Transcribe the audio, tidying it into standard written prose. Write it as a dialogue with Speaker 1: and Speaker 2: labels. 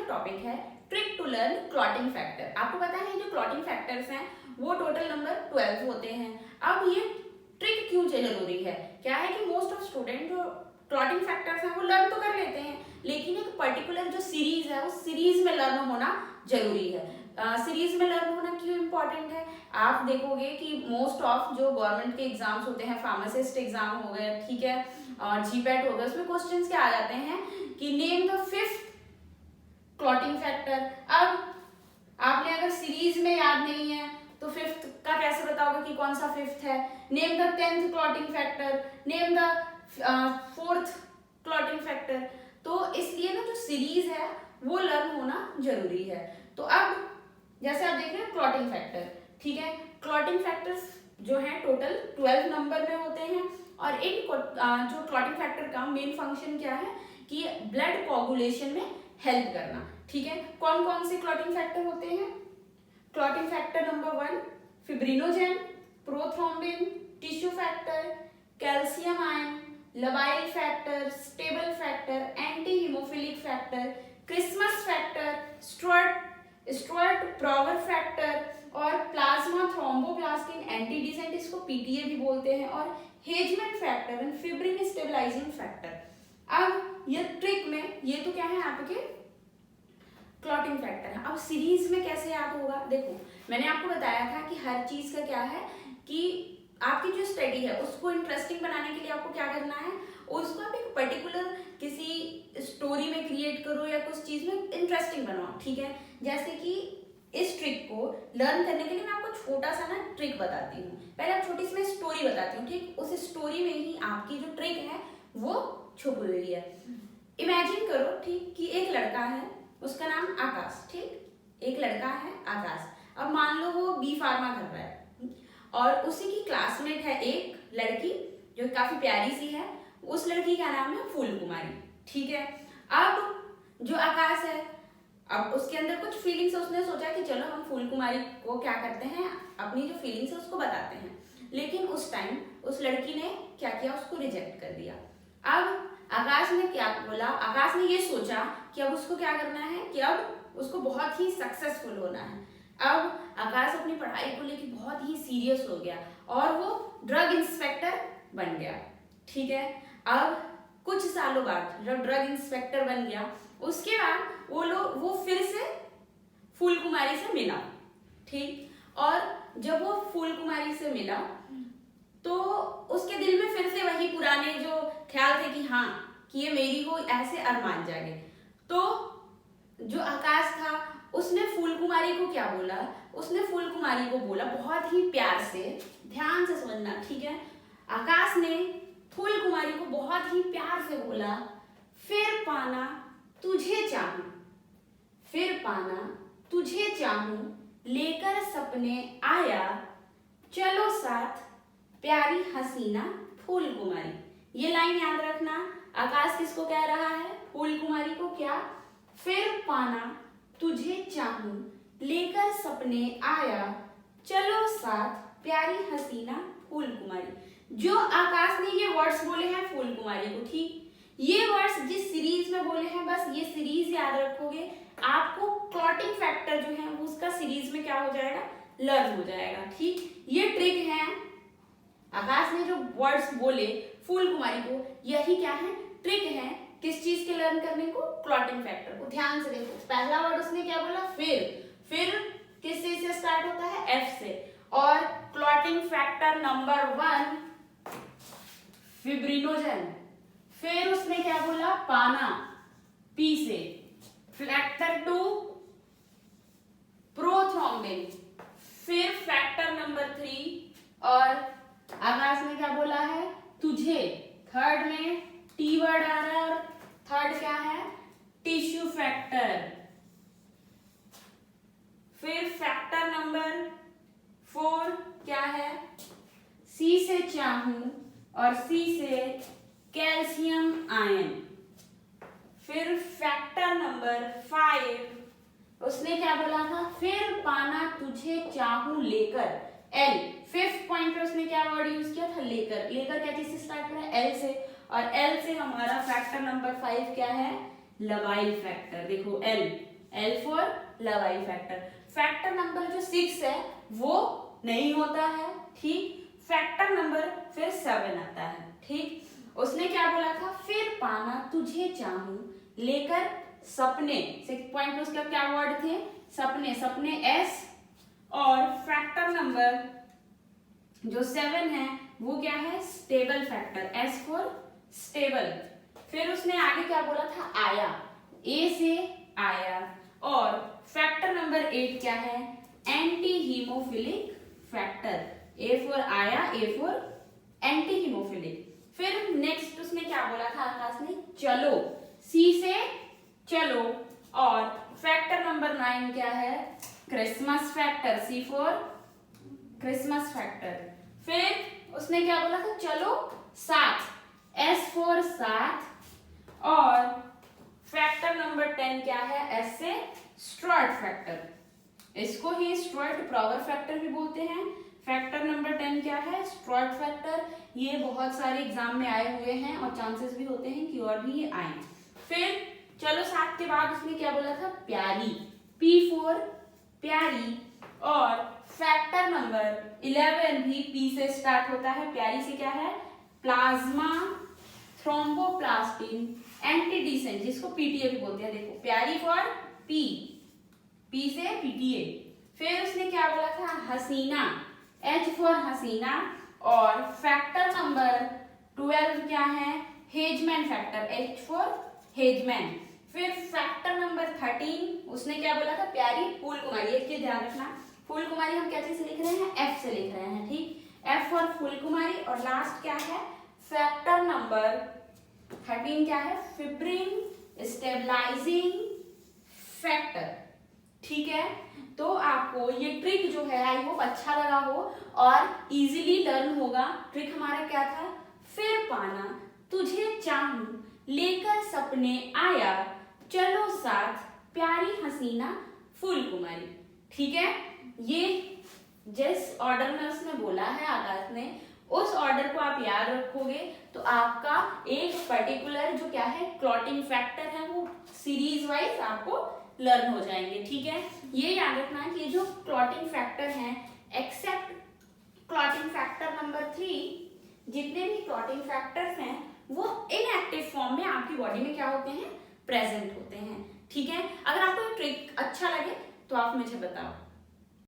Speaker 1: Topic है trick to learn clotting factor. आपको पता है जो क्लॉटिंग फैक्टर्स हैं वो टोटल नंबर 12 होते हैं। अब ये ट्रिक क्यों जरूरी है? क्या है कि मोस्ट ऑफ स्टूडेंट जो क्लॉटिंग फैक्टर्स हैं वो लर्न तो कर लेते हैं, लेकिन एक पर्टिकुलर जो सीरीज है उस सीरीज में लर्न होना जरूरी है। सीरीज में लर्न होना क्यों इंपॉर्टेंट है? आप देखोगे कि मोस्ट ऑफ जो गवर्नमेंट के एग्जाम्स होते हैं, फार्मासिस्ट एग्जाम हो गए, ठीक है, और जीपैट हो गया, उसमें क्वेश्चंस क्या आ जाते हैं कि name the fifth clotting factor. अब आपने अगर सीरीज में याद नहीं है तो फिफ्थ का कैसे बताओगे कि कौन सा फिफ्थ है? Name the 10th clotting factor, name the 4th clotting factor. तो इसलिए ना जो सीरीज है वो लर्न होना जरूरी है। तो अब जैसे आप देख रहे हैं क्लॉटिंग फैक्टर, ठीक है, क्लॉटिंग फैक्टर्स जो है टोटल 12 नंबर में होते हैं और इन जो क्लॉटिंग फैक्टर का मेन फंक्शन क्या है कि ब्लड कोगुलेशन में हेल्प करना। ठीक है, कौन कौन से क्लॉटिंग फैक्टर होते हैं? Clotting factor number 1 fibrinogen, prothrombin, tissue factor, calcium ion, labile factor, stable factor, anti haemophilic factor, Christmas factor, Stuart Prower factor और प्लाज्मा थ्रोम्बोप्लास्टिन एंटीडिसेंट, इसको पीटीए भी बोलते हैं, और Hageman factor and fibrin stabilising factor. अब ये trick में ये तो क्या है आपके क्लॉटिंग फैक्टर है। अब सीरीज में कैसे याद होगा? देखो मैंने आपको बताया था कि हर चीज का क्या है कि आपकी जो स्टडी है उसको इंटरेस्टिंग बनाने के लिए आपको क्या करना है, उसको आप एक पर्टिकुलर किसी स्टोरी में क्रिएट करो या कुछ चीज में इंटरेस्टिंग बनाओ। ठीक है, जैसे कि इस ट्रिक को लर्न करने के लिए मैं आपको छोटा सा ना ट्रिक बताती हूँ। पहले आप छोटी सी मैं स्टोरी बताती हूँ, ठीक, उस स्टोरी में ही आपकी जो ट्रिक है वो छुपी हुई है। इमेजिन करो, ठीक, कि एक लड़का है, उसका नाम आकाश, ठीक, एक लड़का है आकाश। अब मान लो वो बी फार्मा कर रहा है और उसी की क्लासमेट है एक लड़की जो काफी प्यारी सी है, उस लड़की का नाम है फूल कुमारी। ठीक है, अब जो आकाश है, अब उसके अंदर कुछ फीलिंग्स है, उसने सोचा कि चलो हम फूल कुमारी को क्या करते हैं, अपनी जो फीलिंग्स है उसको बताते हैं। लेकिन उस टाइम उस लड़की ने क्या किया, उसको रिजेक्ट कर दिया। अब आकाश ने क्या बोला, आकाश ने ये सोचा कि अब उसको क्या करना है कि अब उसको बहुत ही सक्सेसफुल होना है। अब आकाश अपनी पढ़ाई को लेकर बहुत ही सीरियस हो गया और वो ड्रग इंस्पेक्टर बन गया। ठीक है, अब कुछ सालों बाद जब ड्रग इंस्पेक्टर बन गया, उसके बाद वो फिर से फूल कुमारी से मिला। ठीक, और जब वो फूल कुमारी से मिला तो उसके दिल में फिर से वही पुराने जो ख्याल थे कि हाँ कि ये मेरी हो, ऐसे अरमान जागे। तो जो आकाश था उसने फूल कुमारी को क्या बोला, उसने फूल कुमारी को बोला बहुत ही प्यार से, ध्यान से समझना, ठीक है, आकाश ने फूल कुमारी को बहुत ही प्यार से बोला, फिर पाना तुझे चाहूं, फिर पाना तुझे चाहूं, लेकर सपने आया, चलो साथ प्यारी हसीना फूल कुमारी। ये लाइन याद रखना, आकाश किसको कह रहा है? फूल कुमारी को। क्या? फिर पाना तुझे चाहूं, लेकर सपने आया, चलो साथ प्यारी हसीना फूल कुमारी। जो आकाश ने ये वर्ड्स बोले हैं फूल कुमारी को, ठीक, ये वर्ड्स जिस सीरीज में बोले हैं, बस ये सीरीज याद रखोगे, आपको क्लॉटिंग फैक्टर जो है वो उसका सीरीज में क्या हो जाएगा, लर्न हो जाएगा। ठीक, ये ट्रिक है, आकाश ने जो वर्ड्स बोले फूल कुमारी को, यही क्या है, ट्रिक है किस चीज के लर्न करने को, क्लॉटिंग फैक्टर को। ध्यान से देखो, पहला वर्ड उसने क्या बोला, फिर किस चीज से स्टार्ट होता है, एफ से, और क्लॉटिंग फैक्टर नंबर 1 फिब्रिनोजेन, फिर उसने क्या बोला, पाना, पी से, फैक्टर 2 प्रोथ्रोम्बिन, फिर फैक्टर नंबर 3 और आकाश ने क्या बोला है, तुझे, थर्ड में टी वर्ड आ रहा है और थर्ड क्या है, टिश्यू फैक्टर, फिर फैक्टर नंबर 4 क्या है, सी से चाहूं और सी से कैल्शियम आयन, फिर फैक्टर नंबर 5 उसने क्या बोला था, फिर पाना तुझे चाहूं लेकर, एल, फिफ्थ पॉइंट पे उसने क्या वर्ड यूज किया था, लेकर। लेकर क्या चीज से स्टार्ट हो रहा है, एल से, और एल से हमारा फैक्टर नंबर 5 क्या है, लबाइल फैक्टर। देखो एल, L for लवाई फैक्टर। फैक्टर नंबर जो 6 है वो नहीं होता है, ठीक। फैक्टर नंबर फिर 7 आता है, ठीक। उसने क्या बोला था, फिर पाना तुझे चाहूं लेकर सपने, 6 पॉइंट में उसका क्या वर्ड थे, सपने, सपने S, और फैक्टर नंबर जो 7 है वो क्या है, stable factor, S for stable. फिर उसने आगे क्या बोला था, आया, A से आया, और फैक्टर नंबर 8 क्या है, anti haemophilic factor, A for आया, A फॉर एंटी हीमोफिलिक। फिर नेक्स्ट उसने क्या बोला था आकाश ने, चलो, C से चलो, और फैक्टर नंबर 9 क्या है, Christmas factor, C for Christmas factor. फिर उसने क्या बोला था, चलो साथ, S फॉर साथ, और फैक्टर नंबर 10 क्या है, S से स्ट्रॉट फैक्टर, इसको ही स्ट्रॉट प्रॉवर फैक्टर भी बोलते हैं। फैक्टर नंबर 10 क्या है, स्ट्रॉट फैक्टर। ये बहुत सारे एग्जाम में आए हुए हैं और चांसेस भी होते हैं कि और भी ये आए। फिर चलो 7 के बाद उसने क्या बोला था, प्यारी, P फॉर प्यारी, और फैक्टर नंबर 11 भी P से स्टार्ट होता है। प्यारी से क्या है, प्लाज्मा थ्रोम्बोप्लास्टिन एंटीडिसेंट, जिसको पीटीए भी बोलते हैं। देखो प्यारी फॉर पी से पीटीए। फिर उसने क्या बोला था, हसीना, H फॉर हसीना, और फैक्टर नंबर 12 क्या है, हेजमैन फैक्टर, H फॉर हेजमैन। फिर फैक्टर नंबर 13 उसने क्या बोला था, प्यारी फूल कुमारी। एक चीज ध्यान रखना, फूल कुमारी हम क्या चीज से लिख रहे हैं, F से लिख रहे हैं, ठीक, F फॉर फूल कुमारी। और लास्ट क्या है, फैक्टर नंबर 13 क्या है, फिब्रिन स्टेबलाइजिंग फैक्टर, ठीक है। तो आपको ये ट्रिक जो है आई होप अच्छा लगा हो और इजीली लर्न होगा। ट्रिक हमारा क्या था, फिर पाना तुझे चाहूं लेकर सपने आया, चलो साथ प्यारी हसीना फूल कुमारी, ठीक है। ये जिस ऑर्डर में उसने बोला है आकाश ने, उस ऑर्डर को आप याद रखोगे तो आपका एक पर्टिकुलर जो क्या है क्लॉटिंग फैक्टर है वो सीरीज वाइज आपको लर्न हो जाएंगे, ठीक है। ये याद रखना है कि जो क्लॉटिंग फैक्टर हैं एक्सेप्ट क्लॉटिंग फैक्टर नंबर 3, जितने भी क्लॉटिंग फैक्टर्स हैं वो इनएक्टिव फॉर्म में आपकी बॉडी में क्या होते हैं, प्रेजेंट होते हैं, ठीक है। अगर आपको ट्रिक अच्छा लगे तो आप मुझे बताओ।